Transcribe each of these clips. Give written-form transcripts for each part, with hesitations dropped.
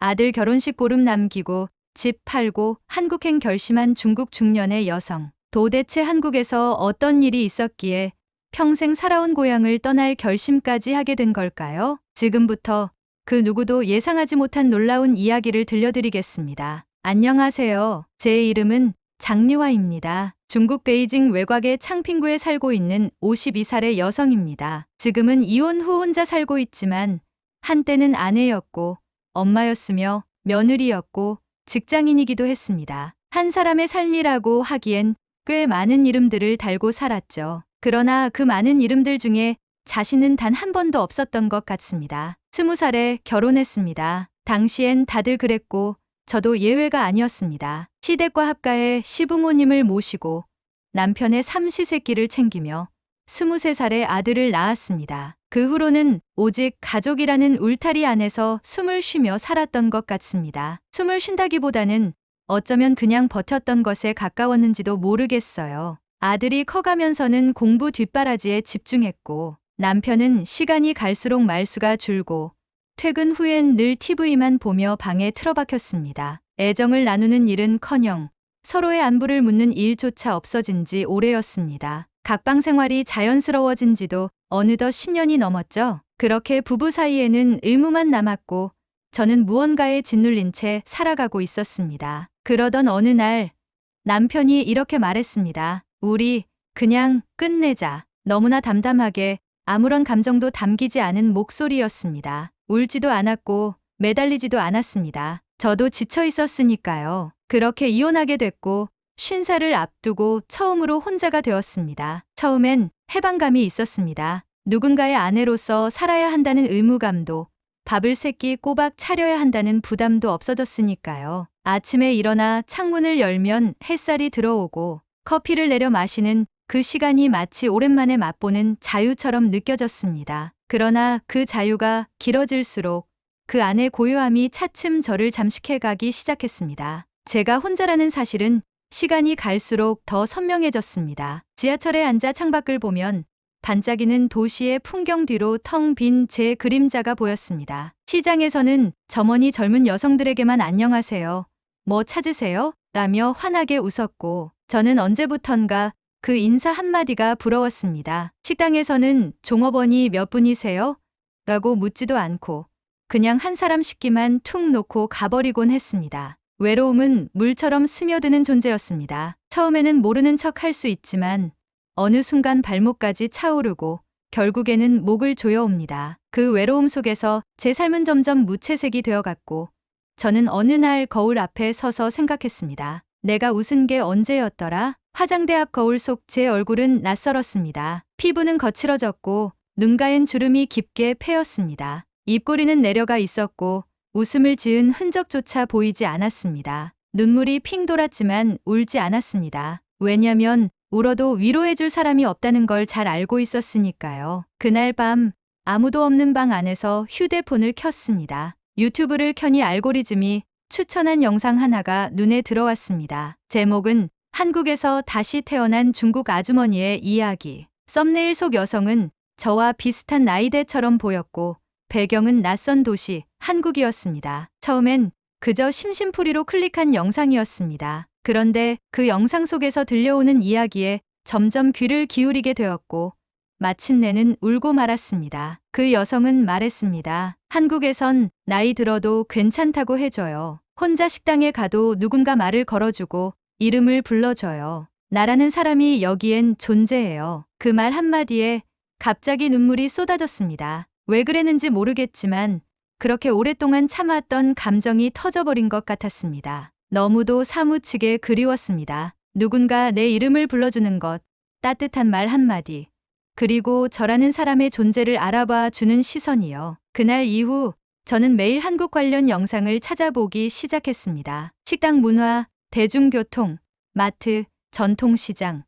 아들 결혼식 보름 남기고 집 팔고 한국행 결심한 중국 중년의 여성. 도대체 한국에서 어떤 일이 있었기에 평생 살아온 고향을 떠날 결심까지 하게 된 걸까요? 지금부터 그 누구도 예상하지 못한 놀라운 이야기를 들려드리겠습니다. 안녕하세요. 제 이름은 장유화입니다. 중국 베이징 외곽의 창핑구에 살고 있는 52살의 여성입니다. 지금은 이혼 후 혼자 살고 있지만 한때는 아내였고 엄마였으며 며느리였고 직장인이기도 했습니다. 한 사람의 삶이라고 하기엔 꽤 많은 이름들을 달고 살았죠. 그러나 그 많은 이름들 중에 자신은 단 한 번도 없었던 것 같습니다. 20살에 결혼했습니다. 당시엔 다들 그랬고 저도 예외가 아니었습니다. 시댁과 합가해 시부모님을 모시고 남편의 삼시세끼를 챙기며 23살에 아들을 낳았습니다. 그 후로는 오직 가족이라는 울타리 안에서 숨을 쉬며 살았던 것 같습니다. 숨을 쉰다기보다는 어쩌면 그냥 버텼던 것에 가까웠는지도 모르겠어요. 아들이 커가면서는 공부 뒷바라지에 집중했고 남편은 시간이 갈수록 말수가 줄고 퇴근 후엔 늘 TV만 보며 방에 틀어박혔습니다. 애정을 나누는 일은커녕 서로의 안부를 묻는 일조차 없어진 지 오래였습니다. 각방 생활이 자연스러워진 지도 어느덧 10년이 넘었죠. 그렇게 부부 사이에는 의무만 남았고 저는 무언가에 짓눌린 채 살아가고 있었습니다. 그러던 어느 날 남편이 이렇게 말했습니다. 우리 그냥 끝내자. 너무나 담담하게 아무런 감정도 담기지 않은 목소리였습니다. 울지도 않았고 매달리지도 않았습니다. 저도 지쳐 있었으니까요. 그렇게 이혼하게 됐고 50살을 앞두고 처음으로 혼자가 되었습니다. 처음엔 해방감이 있었습니다. 누군가의 아내로서 살아야 한다는 의무감도 밥을 3끼 꼬박 차려야 한다는 부담도 없어졌으니까요. 아침에 일어나 창문을 열면 햇살이 들어오고 커피를 내려 마시는 그 시간이 마치 오랜만에 맛보는 자유처럼 느껴졌습니다. 그러나 그 자유가 길어질수록 그 안의 고요함이 차츰 저를 잠식해가기 시작했습니다. 제가 혼자라는 사실은 시간이 갈수록 더 선명해졌습니다. 지하철에 앉아 창밖을 보면 반짝이는 도시의 풍경 뒤로 텅 빈 제 그림자가 보였습니다. 시장에서는 점원이 젊은 여성들에게만 안녕하세요. 뭐 찾으세요? 라며 환하게 웃었고 저는 언제부턴가 그 인사 한마디가 부러웠습니다. 식당에서는 종업원이 몇 분이세요? 라고 묻지도 않고 그냥 한 사람 식기만 툭 놓고 가버리곤 했습니다. 외로움은 물처럼 스며드는 존재였습니다. 처음에는 모르는 척 할 수 있지만 어느 순간 발목까지 차오르고 결국에는 목을 조여옵니다. 그 외로움 속에서 제 삶은 점점 무채색이 되어갔고 저는 어느 날 거울 앞에 서서 생각했습니다. 내가 웃은 게 언제였더라? 화장대 앞 거울 속 제 얼굴은 낯설었습니다. 피부는 거칠어졌고 눈가엔 주름이 깊게 패였습니다. 입꼬리는 내려가 있었고 웃음을 지은 흔적조차 보이지 않았습니다. 눈물이 핑 돌았지만 울지 않았습니다. 왜냐면 울어도 위로해줄 사람이 없다는 걸 잘 알고 있었으니까요. 그날 밤 아무도 없는 방 안에서 휴대폰을 켰습니다. 유튜브를 켜니 알고리즘이 추천한 영상 하나가 눈에 들어왔습니다. 제목은 한국에서 다시 태어난 중국 아주머니의 이야기. 썸네일 속 여성은 저와 비슷한 나이대처럼 보였고 배경은 낯선 도시 한국이었습니다. 처음엔 그저 심심풀이로 클릭한 영상이었습니다. 그런데 그 영상 속에서 들려오는 이야기에 점점 귀를 기울이게 되었고 마침내는 울고 말았습니다. 그 여성은 말했습니다. 한국에선 나이 들어도 괜찮다고 해줘요. 혼자 식당에 가도 누군가 말을 걸어주고 이름을 불러줘요. 나라는 사람이 여기엔 존재해요. 그 말 한마디에 갑자기 눈물이 쏟아졌습니다. 왜 그랬는지 모르겠지만 그렇게 오랫동안 참았던 감정이 터져버린 것 같았습니다. 너무도 사무치게 그리웠습니다. 누군가 내 이름을 불러주는 것, 따뜻한 말 한마디, 그리고 저라는 사람의 존재를 알아봐 주는 시선이요. 그날 이후 저는 매일 한국 관련 영상을 찾아보기 시작했습니다. 식당 문화, 대중교통, 마트, 전통시장,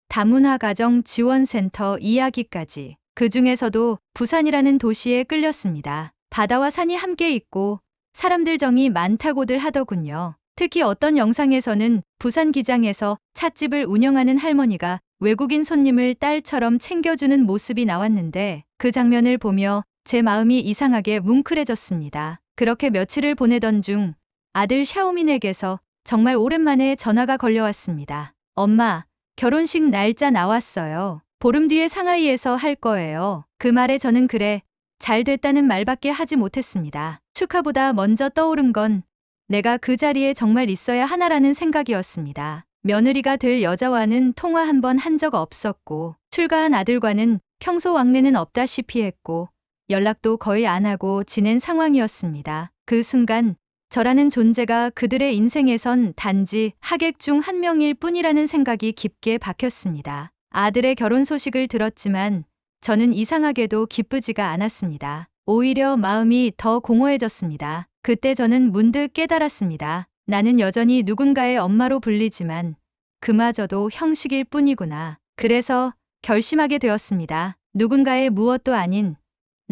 다문화가정 지원센터 이야기까지. 그 중에서도 부산이라는 도시에 끌렸습니다. 바다와 산이 함께 있고 사람들 정이 많다고들 하더군요. 특히 어떤 영상에서는 부산 기장에서 찻집을 운영하는 할머니가 외국인 손님을 딸처럼 챙겨주는 모습이 나왔는데 그 장면을 보며 제 마음이 이상하게 뭉클해졌습니다. 그렇게 며칠을 보내던 중 아들 샤오민에게서 정말 오랜만에 전화가 걸려왔습니다. 엄마, 결혼식 날짜 나왔어요. 보름 뒤에 상하이에서 할 거예요. 그 말에 저는 그래, 잘 됐다는 말밖에 하지 못했습니다. 축하보다 먼저 떠오른 건 내가 그 자리에 정말 있어야 하나라는 생각이었습니다. 며느리가 될 여자와는 통화 한 번 한 적 없었고, 출가한 아들과는 평소 왕래는 없다시피 했고, 연락도 거의 안 하고 지낸 상황이었습니다. 그 순간 저라는 존재가 그들의 인생에선 단지 하객 중 한 명일 뿐이라는 생각이 깊게 박혔습니다. 아들의 결혼 소식을 들었지만 저는 이상하게도 기쁘지가 않았습니다. 오히려 마음이 더 공허해졌습니다. 그때 저는 문득 깨달았습니다. 나는 여전히 누군가의 엄마로 불리지만 그마저도 형식일 뿐이구나. 그래서 결심하게 되었습니다. 누군가의 무엇도 아닌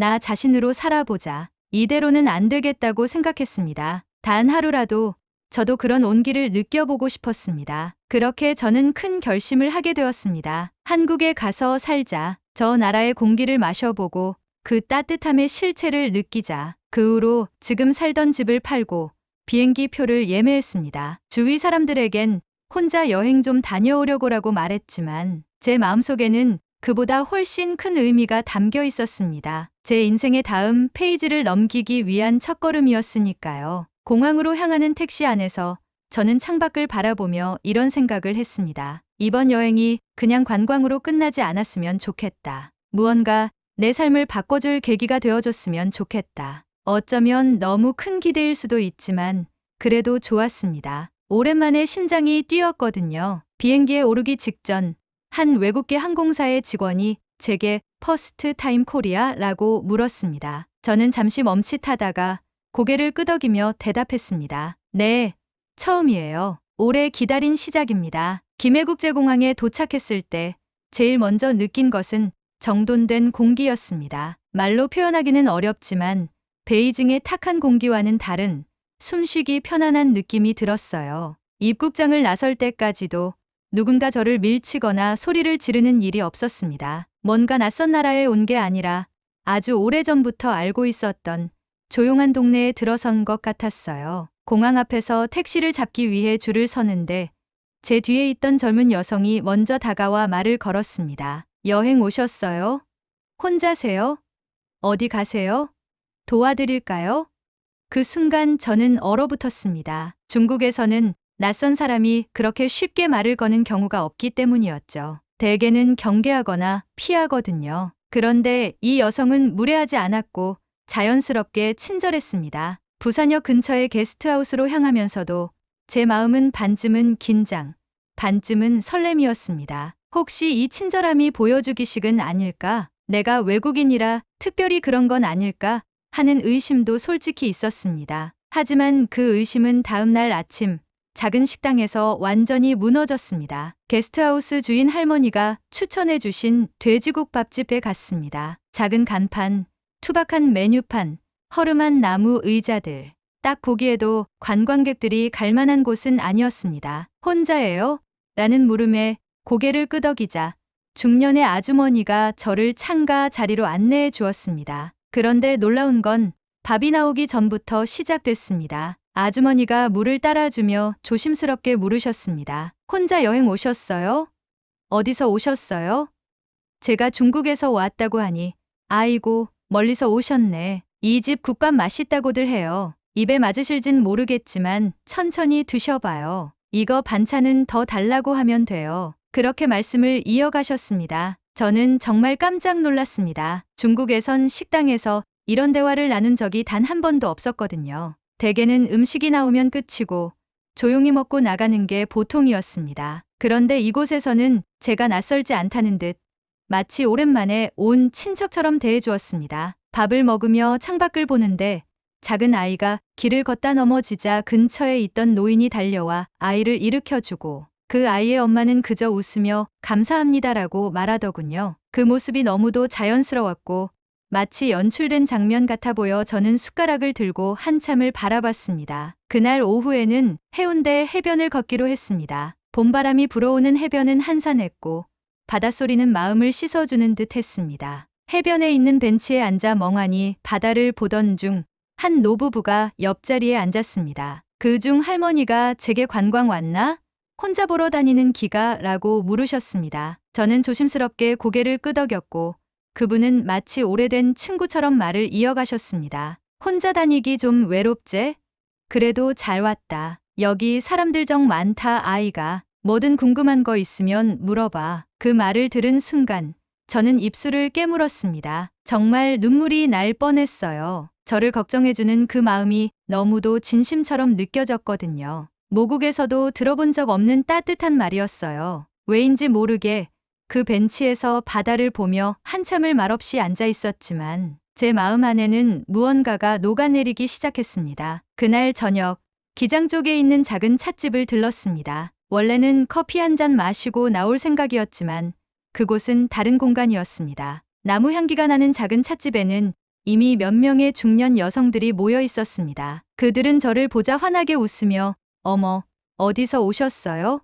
나 자신으로 살아보자. 이대로는 안 되겠다고 생각했습니다. 단 하루라도 저도 그런 온기를 느껴보고 싶었습니다. 그렇게 저는 큰 결심을 하게 되었습니다. 한국에 가서 살자. 저 나라의 공기를 마셔보고 그 따뜻함의 실체를 느끼자. 그 후로 지금 살던 집을 팔고 비행기 표를 예매했습니다. 주위 사람들에겐 혼자 여행 좀 다녀오려고라고 말했지만 제 마음속에는 그보다 훨씬 큰 의미가 담겨 있었습니다. 제 인생의 다음 페이지를 넘기기 위한 첫걸음이었으니까요. 공항으로 향하는 택시 안에서 저는 창밖을 바라보며 이런 생각을 했습니다. 이번 여행이 그냥 관광으로 끝나지 않았으면 좋겠다. 무언가 내 삶을 바꿔줄 계기가 되어줬으면 좋겠다. 어쩌면 너무 큰 기대일 수도 있지만 그래도 좋았습니다. 오랜만에 심장이 뛰었거든요. 비행기에 오르기 직전 한 외국계 항공사의 직원이 제게 퍼스트 타임 코리아라고 물었습니다. 저는 잠시 멈칫하다가 고개를 끄덕이며 대답했습니다. 네, 처음이에요. 오래 기다린 시작입니다. 김해국제공항에 도착했을 때 제일 먼저 느낀 것은 정돈된 공기였습니다. 말로 표현하기는 어렵지만 베이징의 탁한 공기와는 다른 숨쉬기 편안한 느낌이 들었어요. 입국장을 나설 때까지도 누군가 저를 밀치거나 소리를 지르는 일이 없었습니다. 뭔가 낯선 나라에 온 게 아니라 아주 오래전부터 알고 있었던 조용한 동네에 들어선 것 같았어요. 공항 앞에서 택시를 잡기 위해 줄을 서는데 제 뒤에 있던 젊은 여성이 먼저 다가와 말을 걸었습니다. 여행 오셨어요? 혼자세요? 어디 가세요? 도와드릴까요? 그 순간 저는 얼어붙었습니다. 중국에서는 낯선 사람이 그렇게 쉽게 말을 거는 경우가 없기 때문이었죠. 대개는 경계하거나 피하거든요. 그런데 이 여성은 무례하지 않았고 자연스럽게 친절했습니다. 부산역 근처의 게스트하우스로 향하면서도 제 마음은 반쯤은 긴장, 반쯤은 설렘이었습니다. 혹시 이 친절함이 보여주기식은 아닐까? 내가 외국인이라 특별히 그런 건 아닐까? 하는 의심도 솔직히 있었습니다. 하지만 그 의심은 다음 날 아침 작은 식당에서 완전히 무너졌습니다. 게스트하우스 주인 할머니가 추천해 주신 돼지국밥집에 갔습니다. 작은 간판, 투박한 메뉴판, 허름한 나무 의자들. 딱 보기에도 관광객들이 갈 만한 곳은 아니었습니다. 혼자예요? 라는 물음에 고개를 끄덕이자 중년의 아주머니가 저를 창가 자리로 안내해 주었습니다. 그런데 놀라운 건 밥이 나오기 전부터 시작됐습니다. 아주머니가 물을 따라주며 조심스럽게 물으셨습니다. 혼자 여행 오셨어요? 어디서 오셨어요? 제가 중국에서 왔다고 하니 아이고 멀리서 오셨네. 이 집 국밥 맛있다고들 해요. 입에 맞으실진 모르겠지만 천천히 드셔봐요. 이거 반찬은 더 달라고 하면 돼요. 그렇게 말씀을 이어가셨습니다. 저는 정말 깜짝 놀랐습니다. 중국에선 식당에서 이런 대화를 나눈 적이 단 한 번도 없었거든요. 대개는 음식이 나오면 끝이고 조용히 먹고 나가는 게 보통이었습니다. 그런데 이곳에서는 제가 낯설지 않다는 듯 마치 오랜만에 온 친척처럼 대해주었습니다. 밥을 먹으며 창밖을 보는데 작은 아이가 길을 걷다 넘어지자 근처에 있던 노인이 달려와 아이를 일으켜주고 그 아이의 엄마는 그저 웃으며 감사합니다라고 말하더군요. 그 모습이 너무도 자연스러웠고 마치 연출된 장면 같아 보여 저는 숟가락을 들고 한참을 바라봤습니다. 그날 오후에는 해운대 해변을 걷기로 했습니다. 봄바람이 불어오는 해변은 한산했고 바닷소리는 마음을 씻어주는 듯 했습니다. 해변에 있는 벤치에 앉아 멍하니 바다를 보던 중 한 노부부가 옆자리에 앉았습니다. 그중 할머니가 제게 관광 왔나? 혼자 보러 다니는 기가? 라고 물으셨습니다. 저는 조심스럽게 고개를 끄덕였고 그분은 마치 오래된 친구처럼 말을 이어가셨습니다. 혼자 다니기 좀 외롭제? 그래도 잘 왔다. 여기 사람들 정 많다 아이가. 뭐든 궁금한 거 있으면 물어봐. 그 말을 들은 순간 저는 입술을 깨물었습니다. 정말 눈물이 날 뻔했어요. 저를 걱정해주는 그 마음이 너무도 진심처럼 느껴졌거든요. 모국에서도 들어본 적 없는 따뜻한 말이었어요. 왜인지 모르게 그 벤치에서 바다를 보며 한참을 말없이 앉아 있었지만 제 마음 안에는 무언가가 녹아내리기 시작했습니다. 그날 저녁 기장 쪽에 있는 작은 찻집을 들렀습니다. 원래는 커피 한 잔 마시고 나올 생각이었지만 그곳은 다른 공간이었습니다. 나무 향기가 나는 작은 찻집에는 이미 몇 명의 중년 여성들이 모여 있었습니다. 그들은 저를 보자 환하게 웃으며 어머, 어디서 오셨어요?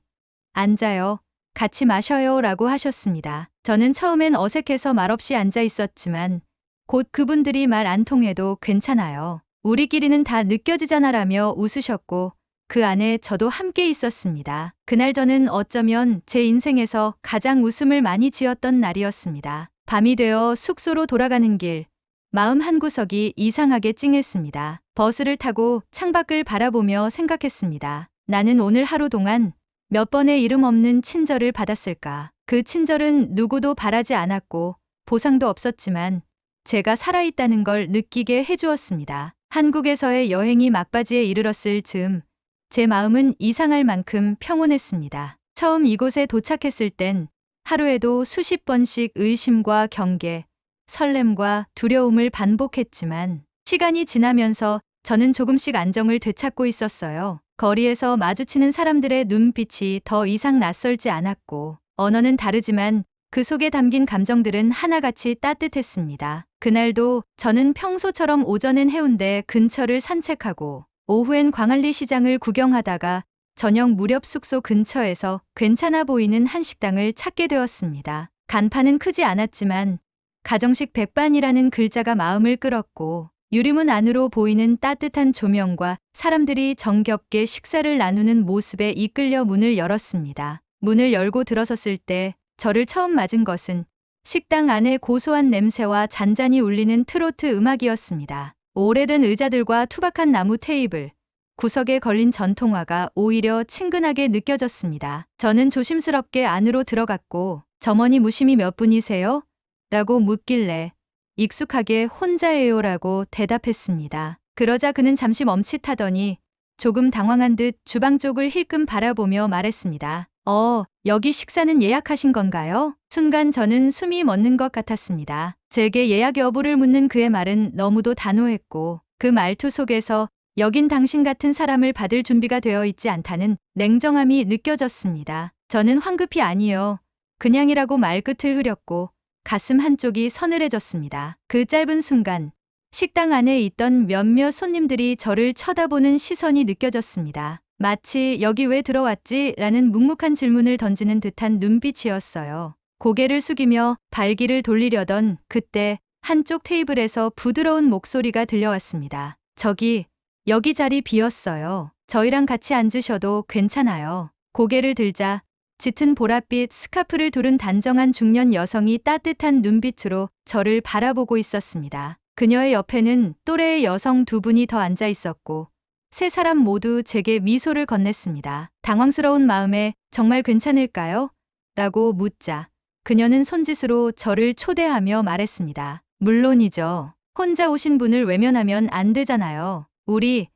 앉아요. 같이 마셔요. 라고 하셨습니다. 저는 처음엔 어색해서 말없이 앉아 있었지만 곧 그분들이 말 안 통해도 괜찮아요. 우리끼리는 다 느껴지잖아 라며 웃으셨고 그 안에 저도 함께 있었습니다. 그날 저는 어쩌면 제 인생에서 가장 웃음을 많이 지었던 날이었습니다. 밤이 되어 숙소로 돌아가는 길, 마음 한구석이 이상하게 찡했습니다. 버스를 타고 창밖을 바라보며 생각했습니다. 나는 오늘 하루 동안 몇 번의 이름 없는 친절을 받았을까? 그 친절은 누구도 바라지 않았고 보상도 없었지만 제가 살아있다는 걸 느끼게 해주었습니다. 한국에서의 여행이 막바지에 이르렀을 즈음 제 마음은 이상할 만큼 평온했습니다. 처음 이곳에 도착했을 땐 하루에도 수십 번씩 의심과 경계, 설렘과 두려움을 반복했지만 시간이 지나면서 저는 조금씩 안정을 되찾고 있었어요. 거리에서 마주치는 사람들의 눈빛이 더 이상 낯설지 않았고 언어는 다르지만 그 속에 담긴 감정들은 하나같이 따뜻했습니다. 그날도 저는 평소처럼 오전엔 해운대 근처를 산책하고 오후엔 광안리 시장을 구경하다가 저녁 무렵 숙소 근처에서 괜찮아 보이는 한식당을 찾게 되었습니다. 간판은 크지 않았지만 가정식 백반이라는 글자가 마음을 끌었고 유리문 안으로 보이는 따뜻한 조명과 사람들이 정겹게 식사를 나누는 모습에 이끌려 문을 열었습니다. 문을 열고 들어섰을 때 저를 처음 맞은 것은 식당 안의 고소한 냄새와 잔잔히 울리는 트로트 음악이었습니다. 오래된 의자들과 투박한 나무 테이블, 구석에 걸린 전통화가 오히려 친근하게 느껴졌습니다. 저는 조심스럽게 안으로 들어갔고 점원이 무심히 몇 분이세요? 라고 묻길래 익숙하게 혼자예요 라고 대답했습니다. 그러자 그는 잠시 멈칫하더니 조금 당황한 듯 주방 쪽을 힐끔 바라보며 말했습니다. 여기 식사는 예약하신 건가요? 순간 저는 숨이 멎는 것 같았습니다. 제게 예약 여부를 묻는 그의 말은 너무도 단호했고 그 말투 속에서 여긴 당신 같은 사람을 받을 준비가 되어 있지 않다는 냉정함이 느껴졌습니다. 저는 황급히 아니요. 그냥이라고 말끝을 흐렸고 가슴 한쪽이 서늘해졌습니다. 그 짧은 순간 식당 안에 있던 몇몇 손님들이 저를 쳐다보는 시선이 느껴졌습니다. 마치 여기 왜 들어왔지? 라는 묵묵한 질문을 던지는 듯한 눈빛이었어요. 고개를 숙이며 발길을 돌리려던 그때 한쪽 테이블에서 부드러운 목소리가 들려왔습니다. 여기 자리 비었어요. 저희랑 같이 앉으셔도 괜찮아요. 고개를 들자 짙은 보랏빛 스카프를 두른 단정한 중년 여성이 따뜻한 눈빛으로 저를 바라보고 있었습니다. 그녀의 옆에는 또래의 여성 두 분이 더 앉아 있었고 세 사람 모두 제게 미소를 건넸습니다. 당황스러운 마음에 정말 괜찮을까요? 라고 묻자 그녀는 손짓으로 저를 초대하며 말했습니다. 물론이죠. 혼자 오신 분을 외면하면 안 되잖아요. 우리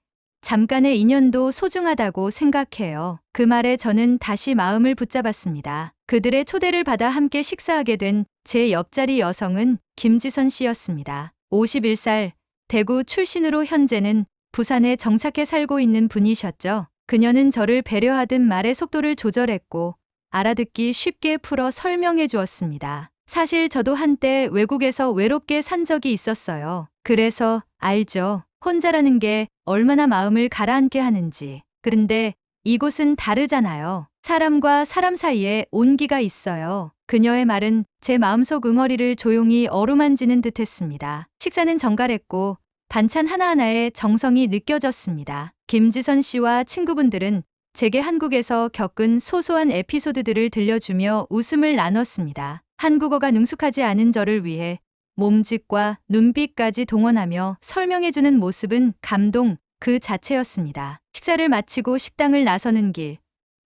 잠깐의 인연도 소중하다고 생각해요. 그 말에 저는 다시 마음을 붙잡았습니다. 그들의 초대를 받아 함께 식사하게 된 제 옆자리 여성은 김지선 씨였습니다. 51살, 대구 출신으로 현재는 부산에 정착해 살고 있는 분이셨죠. 그녀는 저를 배려하듯 말의 속도를 조절했고 알아듣기 쉽게 풀어 설명해 주었습니다. 사실 저도 한때 외국에서 외롭게 산 적이 있었어요. 그래서 알죠. 혼자라는 게 얼마나 마음을 가라앉게 하는지. 그런데 이곳은 다르잖아요. 사람과 사람 사이에 온기가 있어요. 그녀의 말은 제 마음속 응어리를 조용히 어루만지는 듯했습니다. 식사는 정갈했고 반찬 하나하나에 정성이 느껴졌습니다. 김지선 씨와 친구분들은 제게 한국에서 겪은 소소한 에피소드들을 들려주며 웃음을 나눴습니다. 한국어가 능숙하지 않은 저를 위해 몸짓과 눈빛까지 동원하며 설명해주는 모습은 감동 그 자체였습니다. 식사를 마치고 식당을 나서는 길,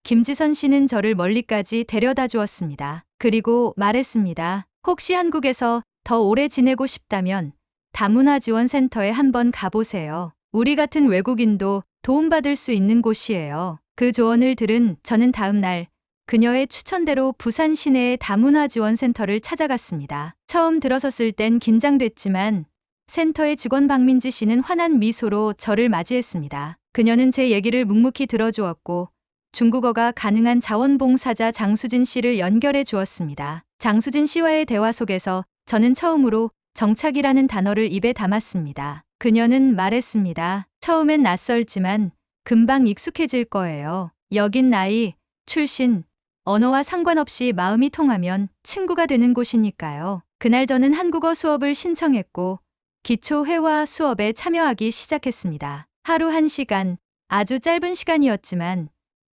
김지선 씨는 저를 멀리까지 데려다 주었습니다. 그리고 말했습니다. 혹시 한국에서 더 오래 지내고 싶다면 다문화지원센터에 한번 가보세요. 우리 같은 외국인도 도움받을 수 있는 곳이에요. 그 조언을 들은 저는 다음 날 그녀의 추천대로 부산 시내의 다문화지원센터를 찾아갔습니다. 처음 들어섰을 땐 긴장됐지만 센터의 직원 박민지 씨는 환한 미소로 저를 맞이했습니다. 그녀는 제 얘기를 묵묵히 들어주었고 중국어가 가능한 자원봉사자 장수진 씨를 연결해 주었습니다. 장수진 씨와의 대화 속에서 저는 처음으로 정착이라는 단어를 입에 담았습니다. 그녀는 말했습니다. 처음엔 낯설지만 금방 익숙해질 거예요. 여긴 나이, 출신, 언어와 상관없이 마음이 통하면 친구가 되는 곳이니까요. 그날 저는 한국어 수업을 신청했고 기초 회화 수업에 참여하기 시작했습니다. 하루 1시간, 아주 짧은 시간이었지만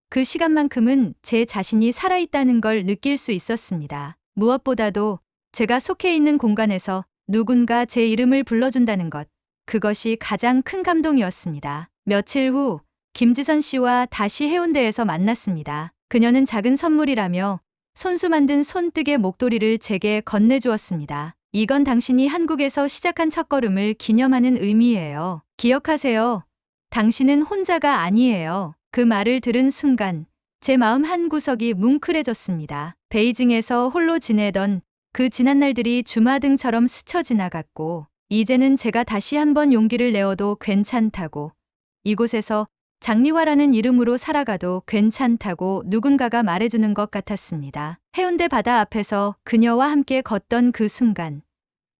그 시간만큼은 제 자신이 살아있다는 걸 느낄 수 있었습니다. 무엇보다도 제가 속해 있는 공간에서 누군가 제 이름을 불러준다는 것, 그것이 가장 큰 감동이었습니다. 며칠 후 김지선 씨와 다시 해운대에서 만났습니다. 그녀는 작은 선물이라며 손수 만든 손뜨개 목도리를 제게 건네주었습니다. 이건 당신이 한국에서 시작한 첫걸음을 기념하는 의미예요. 기억하세요. 당신은 혼자가 아니에요. 그 말을 들은 순간 제 마음 한구석이 뭉클해졌습니다. 베이징에서 홀로 지내던 그 지난 날들이 주마등처럼 스쳐 지나갔고 이제는 제가 다시 한번 용기를 내어도 괜찮다고, 이곳에서 장리화라는 이름으로 살아가도 괜찮다고 누군가가 말해주는 것 같았습니다. 해운대 바다 앞에서 그녀와 함께 걷던 그 순간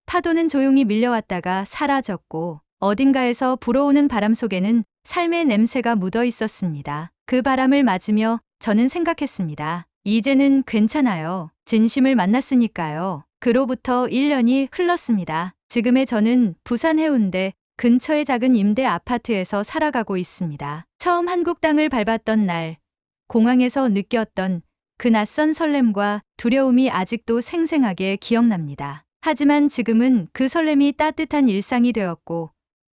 파도는 조용히 밀려왔다가 사라졌고 어딘가에서 불어오는 바람 속에는 삶의 냄새가 묻어 있었습니다. 그 바람을 맞으며 저는 생각했습니다. 이제는 괜찮아요. 진심을 만났으니까요. 그로부터 1년이 흘렀습니다. 지금의 저는 부산 해운대 근처의 작은 임대 아파트에서 살아가고 있습니다. 처음 한국 땅을 밟았던 날, 공항에서 느꼈던 그 낯선 설렘과 두려움이 아직도 생생하게 기억납니다. 하지만 지금은 그 설렘이 따뜻한 일상이 되었고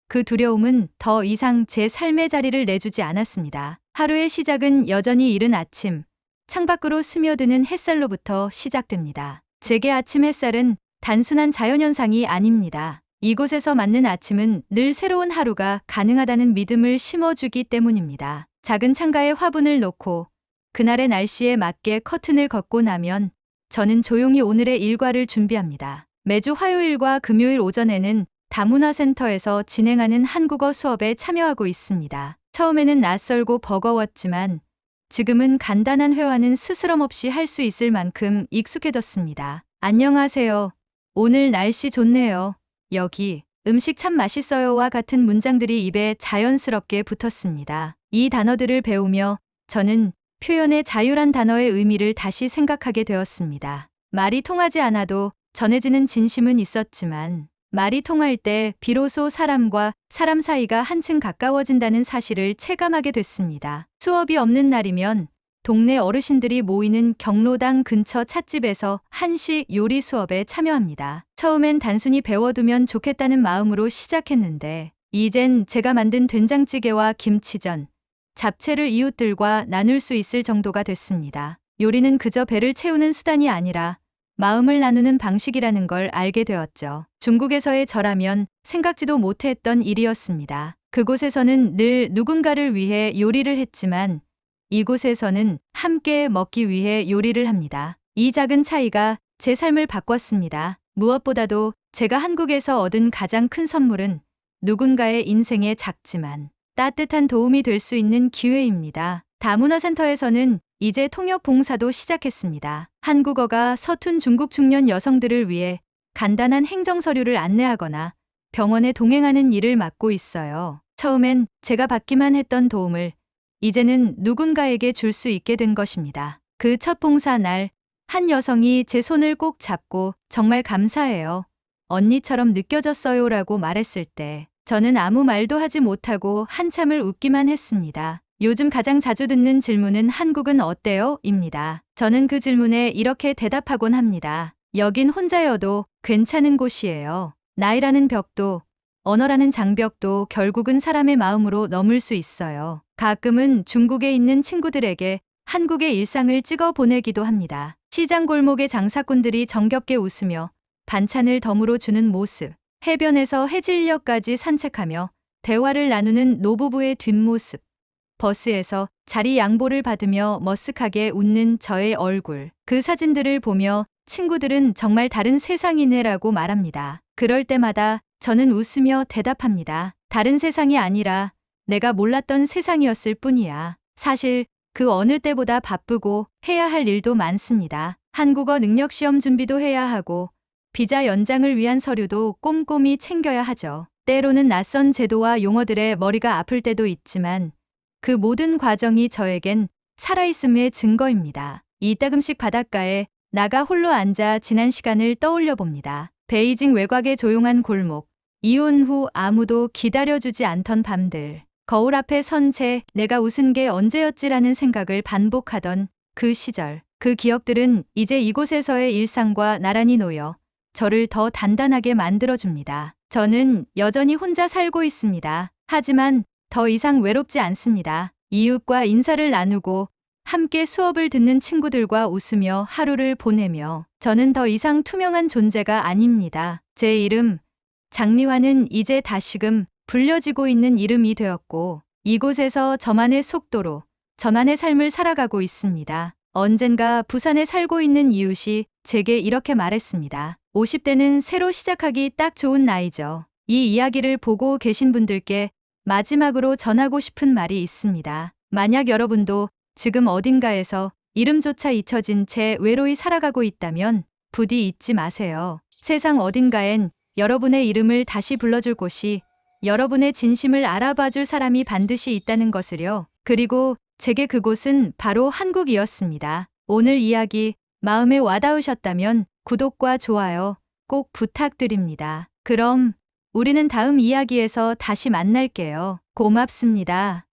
그 두려움은 더 이상 제 삶의 자리를 내주지 않았습니다. 하루의 시작은 여전히 이른 아침, 창밖으로 스며드는 햇살로부터 시작됩니다. 제게 아침 햇살은 단순한 자연현상이 아닙니다. 이곳에서 맞는 아침은 늘 새로운 하루가 가능하다는 믿음을 심어주기 때문입니다. 작은 창가에 화분을 놓고 그날의 날씨에 맞게 커튼을 걷고 나면 저는 조용히 오늘의 일과를 준비합니다. 매주 화요일과 금요일 오전에는 다문화센터에서 진행하는 한국어 수업에 참여하고 있습니다. 처음에는 낯설고 버거웠지만 지금은 간단한 회화는 스스럼 없이 할 수 있을 만큼 익숙해졌습니다. 안녕하세요. 오늘 날씨 좋네요. 여기 음식 참 맛있어요와 같은 문장들이 입에 자연스럽게 붙었습니다. 이 단어들을 배우며 저는 표현의 자유란 단어의 의미를 다시 생각하게 되었습니다. 말이 통하지 않아도 전해지는 진심은 있었지만 말이 통할 때 비로소 사람과 사람 사이가 한층 가까워진다는 사실을 체감하게 됐습니다. 수업이 없는 날이면 동네 어르신들이 모이는 경로당 근처 찻집에서 한식 요리 수업에 참여합니다. 처음엔 단순히 배워두면 좋겠다는 마음으로 시작했는데 이젠 제가 만든 된장찌개와 김치전, 잡채를 이웃들과 나눌 수 있을 정도가 됐습니다. 요리는 그저 배를 채우는 수단이 아니라 마음을 나누는 방식이라는 걸 알게 되었죠. 중국에서의 저라면 생각지도 못했던 일이었습니다. 그곳에서는 늘 누군가를 위해 요리를 했지만 이곳에서는 함께 먹기 위해 요리를 합니다. 이 작은 차이가 제 삶을 바꿨습니다. 무엇보다도 제가 한국에서 얻은 가장 큰 선물은 누군가의 인생에 작지만 따뜻한 도움이 될 수 있는 기회입니다. 다문화센터에서는 이제 통역 봉사도 시작했습니다. 한국어가 서툰 중국 중년 여성들을 위해 간단한 행정 서류를 안내하거나 병원에 동행하는 일을 맡고 있어요. 처음엔 제가 받기만 했던 도움을 이제는 누군가에게 줄 수 있게 된 것입니다. 그 첫 봉사 날, 한 여성이 제 손을 꼭 잡고 정말 감사해요. 언니처럼 느껴졌어요라고 말했을 때 저는 아무 말도 하지 못하고 한참을 웃기만 했습니다. 요즘 가장 자주 듣는 질문은 한국은 어때요? 입니다. 저는 그 질문에 이렇게 대답하곤 합니다. 여긴 혼자여도 괜찮은 곳이에요. 나이라는 벽도, 언어라는 장벽도 결국은 사람의 마음으로 넘을 수 있어요. 가끔은 중국에 있는 친구들에게 한국의 일상을 찍어 보내기도 합니다. 시장 골목의 장사꾼들이 정겹게 웃으며 반찬을 덤으로 주는 모습, 해변에서 해질녘까지 산책하며 대화를 나누는 노부부의 뒷모습, 버스에서 자리 양보를 받으며 머쓱하게 웃는 저의 얼굴, 그 사진들을 보며 친구들은 정말 다른 세상이네라고 말합니다. 그럴 때마다 저는 웃으며 대답합니다. 다른 세상이 아니라 내가 몰랐던 세상이었을 뿐이야. 사실 그 어느 때보다 바쁘고 해야 할 일도 많습니다. 한국어 능력 시험 준비도 해야 하고 비자 연장을 위한 서류도 꼼꼼히 챙겨야 하죠. 때로는 낯선 제도와 용어들에 머리가 아플 때도 있지만 그 모든 과정이 저에겐 살아있음의 증거입니다. 이따금씩 바닷가에 나가 홀로 앉아 지난 시간을 떠올려 봅니다. 베이징 외곽의 조용한 골목, 이혼 후 아무도 기다려주지 않던 밤들, 거울 앞에 선 채 내가 웃은 게 언제였지라는 생각을 반복하던 그 시절, 그 기억들은 이제 이곳에서의 일상과 나란히 놓여 저를 더 단단하게 만들어줍니다. 저는 여전히 혼자 살고 있습니다. 하지만 더 이상 외롭지 않습니다. 이웃과 인사를 나누고 함께 수업을 듣는 친구들과 웃으며 하루를 보내며 저는 더 이상 투명한 존재가 아닙니다. 제 이름, 장리화는 이제 다시금 불려지고 있는 이름이 되었고 이곳에서 저만의 속도로 저만의 삶을 살아가고 있습니다. 언젠가 부산에 살고 있는 이웃이 제게 이렇게 말했습니다. 50대는 새로 시작하기 딱 좋은 나이죠. 이 이야기를 보고 계신 분들께 마지막으로 전하고 싶은 말이 있습니다. 만약 여러분도 지금 어딘가에서 이름조차 잊혀진 채 외로이 살아가고 있다면 부디 잊지 마세요. 세상 어딘가엔 여러분의 이름을 다시 불러줄 곳이, 여러분의 진심을 알아봐줄 사람이 반드시 있다는 것을요. 그리고 제게 그곳은 바로 한국이었습니다. 오늘 이야기 마음에 와닿으셨다면 구독과 좋아요 꼭 부탁드립니다. 그럼 우리는 다음 이야기에서 다시 만날게요. 고맙습니다.